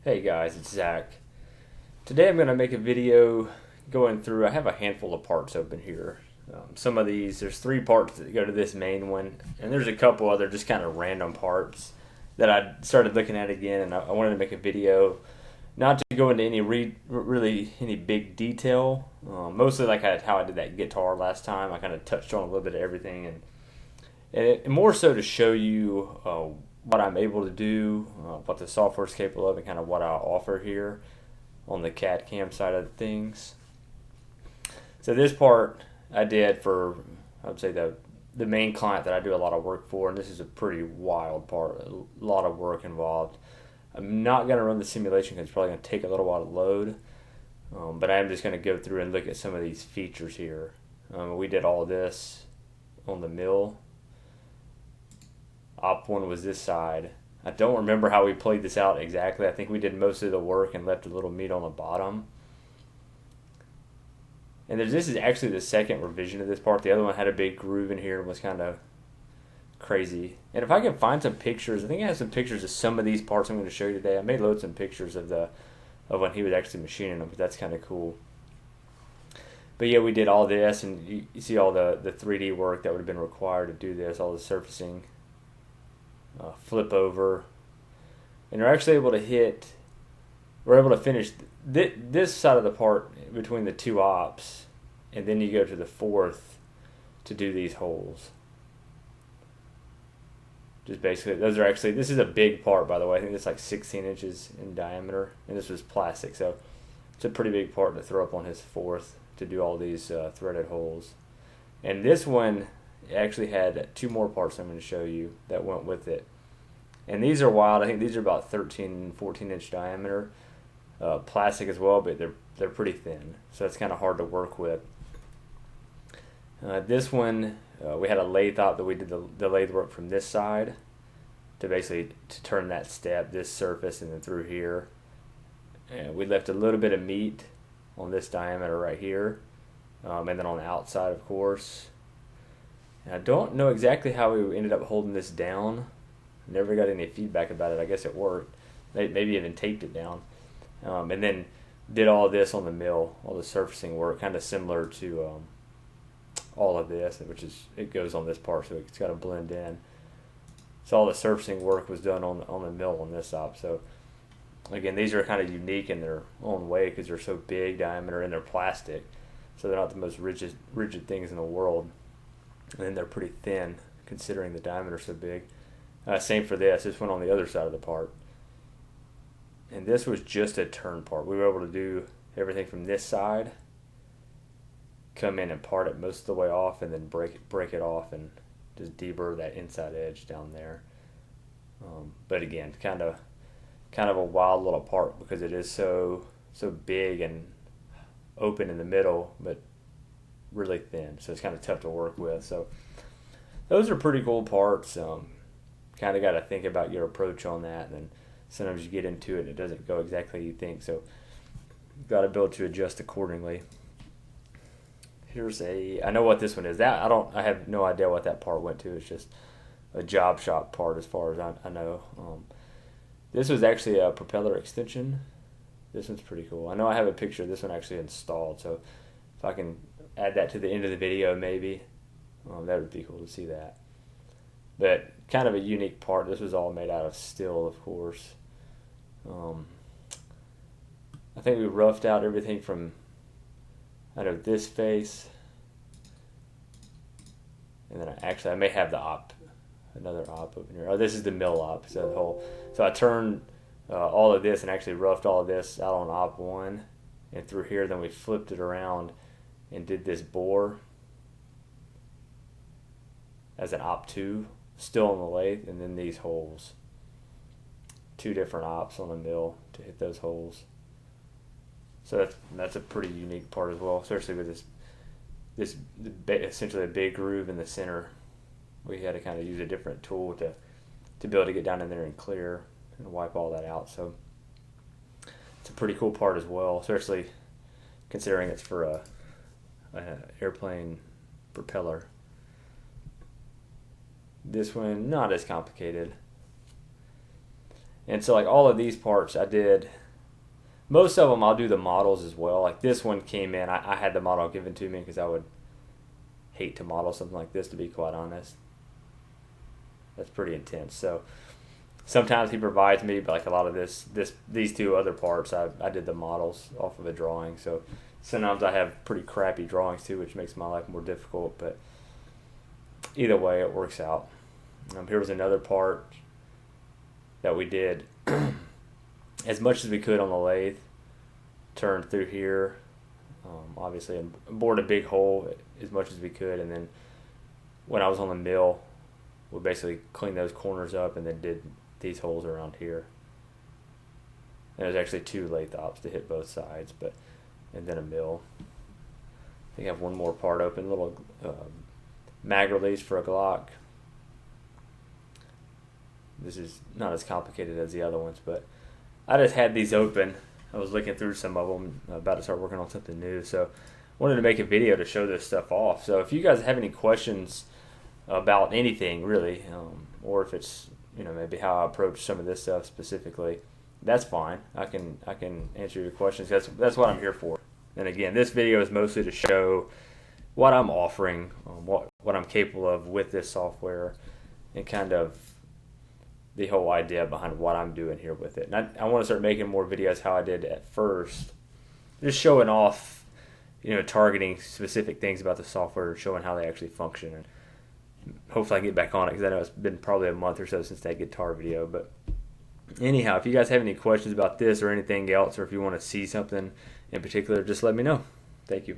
Hey guys, it's Zach. Today I'm going to make a video going through, I have a handful of parts open here. Some of these, there's 3 parts that go to this main one, and there's a couple other just kind of random parts that I started looking at again, and I wanted to make a video, not to go into any really any big detail, mostly like how I did that guitar last time. I kind of touched on a little bit of everything, and more so to show you what I'm able to do, what the software is capable of, and kind of what I offer here on the CAD-CAM side of things. So this part I did for, I would say, the main client that I do a lot of work for, and this is a pretty wild part, a lot of work involved. I'm not going to run the simulation because it's probably going to take a little while to load, but I am just going to go through and look at some of these features here. We did all this on the mill. Op 1 was this side. I don't remember how we played this out exactly. I think we did most of the work and left a little meat on the bottom. And this is actually the second revision of this part. The other one had a big groove in here and was kind of crazy. And if I can find some pictures, I think I have some pictures of some of these parts I'm going to show you today. I may load some pictures of when he was actually machining them, but that's kind of cool. But yeah, we did all this, and you see all the 3D work that would have been required to do this, all the surfacing. Flip over, and we're actually able to we're able to finish this side of the part between the 2 ops, and then you go to the 4th to do these holes. Just basically, this is a big part, by the way. I think it's like 16 inches in diameter, and this was plastic, so it's a pretty big part to throw up on his 4th to do all these threaded holes. And this one actually had 2 more parts I'm going to show you that went with it. And these are wild. I think these are about 13, 14 inch diameter. Plastic as well, but they're pretty thin. So it's kind of hard to work with. This one, we had a lathe op that we did the lathe work from this side to turn that step, this surface, and then through here. And we left a little bit of meat on this diameter right here. And then on the outside, of course. And I don't know exactly how we ended up holding this down. Never got any feedback about it. I guess it worked. Maybe even taped it down. And then did all of this on the mill, all the surfacing work, kind of similar to all of this, it goes on this part, so it's got to blend in. So all the surfacing work was done on the mill on this op. So again, these are kind of unique in their own way because they're so big diameter and they're plastic. So they're not the most rigid things in the world. And then they're pretty thin considering the diameter so big. Same for this. This went on the other side of the part. And this was just a turn part. We were able to do everything from this side, come in and part it most of the way off, and then break it off and just deburr that inside edge down there. But again, kind of a wild little part because it is so big and open in the middle, but really thin, so it's kind of tough to work with. So those are pretty cool parts. Kind of got to think about your approach on that, and then sometimes you get into it and it doesn't go exactly you think, so you've got to be able to adjust accordingly. I know what this one is. I have no idea what that part went to. It's just a job shop part as far as I know. This was actually a propeller extension. This one's pretty cool. I know I have a picture of this one actually installed, so if I can add that to the end of the video maybe, that would be cool to see that. But kind of a unique part. This was all made out of steel, of course. I think we roughed out everything from out of this face, and then I may have another op over here. Oh, this is the mill op. So I turned all of this and actually roughed all of this out on op 1 and through here. Then we flipped it around and did this bore as an op 2, still on the lathe, and then these holes. 2 different ops on the mill to hit those holes. So that's a pretty unique part as well, especially with this essentially a big groove in the center. We had to kind of use a different tool to be able to get down in there and clear and wipe all that out. So it's a pretty cool part as well, especially considering it's for a airplane propeller. This one, not as complicated. And so like all of these parts I did, most of them I'll do the models as well. Like this one came in, I had the model given to me because I would hate to model something like this, to be quite honest. That's pretty intense. So sometimes he provides me, but like a lot of these two other parts, I did the models off of a drawing. So sometimes I have pretty crappy drawings too, which makes my life more difficult, but either way it works out. Here was another part that we did as much as we could on the lathe, turned through here, obviously, and bored a big hole as much as we could, and then when I was on the mill, we basically cleaned those corners up and then did these holes around here. And there's actually 2 lathe ops to hit both sides, and then a mill. I think I have one more part open, little mag release for a Glock. This is not as complicated as the other ones, but I just had these open. I was looking through some of them, about to start working on something new, so wanted to make a video to show this stuff off. So if you guys have any questions about anything really, or if it's maybe how I approach some of this stuff specifically, that's fine. I can answer your questions. That's what I'm here for. And again, this video is mostly to show what I'm offering, what I'm capable of with this software, and kind of the whole idea behind what I'm doing here with it. And I want to start making more videos how I did at first, just showing off, targeting specific things about the software, showing how they actually function. And hopefully I can get back on it, because I know it's been probably a month or so since that guitar video. But anyhow, if you guys have any questions about this or anything else, or if you want to see something in particular, just let me know. Thank you.